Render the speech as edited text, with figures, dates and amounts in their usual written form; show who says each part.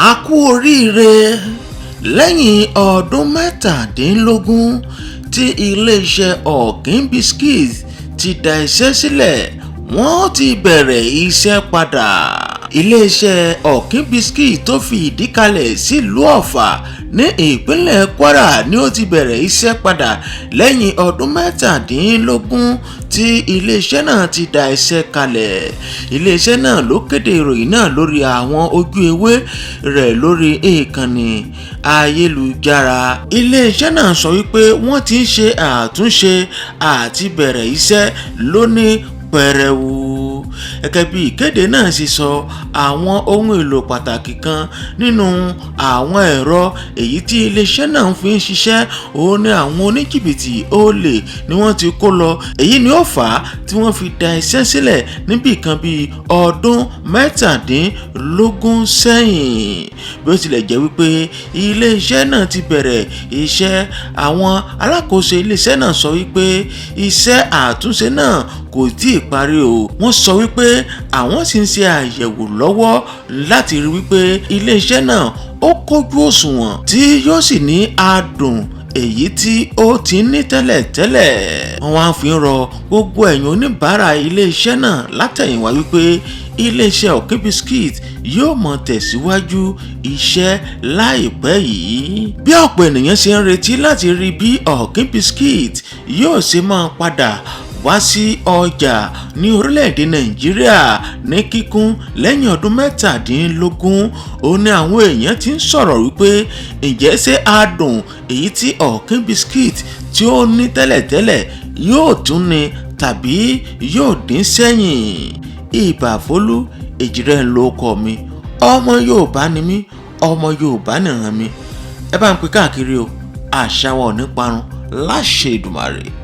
Speaker 1: a kú oríire lẹ́yìn ọdún mẹ́tàdínlógún tí iléeṣẹ́ Okin Biscuits ti dá iṣẹ́ sílẹ̀ wọ́n ti bẹ̀rẹ̀ iṣẹ́ padà. Iléeṣẹ́ Okin Biscuits tó fi ìdí kalẹ̀ sílùú Offa ní ìpínlẹ̀ Kwara ni ó ti bẹ̀rẹ̀ iṣẹ́ padà lẹ́yìn ọdún mẹ́tàdínlógún tí iléeṣẹ́ náà ti dá iṣẹ́ kalẹ̀. Iléeṣẹ́ náà ló kéde ìròyìn náà lórí àwọn ojú ewé rẹ̀ lórí ìkànnì ayélujára. Iléeṣẹ́ náà sọ wípé wọ́n ti ń ṣe àtúnṣe àti bẹ̀rẹ̀ iṣẹ́ lóní pẹrẹwu. Gẹ́gẹ́ bí ìkéde náà ṣe sọ, àwọn ohun èlò pàtàkì kan nínú àwọn ẹ̀rọ èyí tí iléeṣẹ́ náà fi ń ṣiṣẹ́ òun ni àwọn oníjìbìtì olè ni wọ́n ti kó lọ. Èyí ni ó fà á tí wọ́n fi dá iṣẹ́ sílẹ̀ níbì kan bíi ọdún mẹ́tàdínlógún sẹ́yìn. Bí ó tilẹ̀ jẹ́ wípé iléeṣẹ́ náà ti bẹ̀rẹ̀ iṣẹ́, àwọn alákòóso iléeṣẹ́ náà sọ wípé iṣẹ́ àtúnṣe náà kò tíì parí o. Wọ́n sọ wípé àwọn sì ń ṣe àyẹ̀wò lọ́wọ́ láti rí wípé iléeṣẹ́ náà ó kójú òṣùwọ̀n tí yóò sì ní adùn èyí tí ó ti ní tẹ́lẹ̀tẹ́lẹ̀. Wọ́n wá fi ń rọ gbogbo ẹ̀yin oníbàárà iléeṣẹ́ náà látẹ̀yìnwá wípé iléeṣẹ́ Okin Biscuits yóò mọ̀ tẹ̀síwájú iṣẹ́ láìpẹ́ yìí. Bí ọ̀pọ̀ ènìyàn ṣe ń retí láti rí bí Okin Biscuits yóò ṣe máa padà wá sí ọjà ní orílẹ̀-èdè Nàìjíríà ní kíkún lẹ́yìn ọdún mẹ́tàdínlógún, ó ní àwọn èèyàn ti ń sọ̀rọ̀ wípé ǹjẹ́ ṣé adùn èyí tí Okin Biscuits tí ó ní tẹ́lẹ̀tẹ́lẹ̀ yóò tún ní tàbí yóò dín sẹ́yìn. Ìbàfólú èjìrẹ́ ń lo ọkọ mi, ọmọ Yorùbá ni mí, ọmọ Yorùbá nìran mi. Ẹ bá ń pè káàkiri o, àṣà wa ò ní parun láṣẹ Èdùmàrè.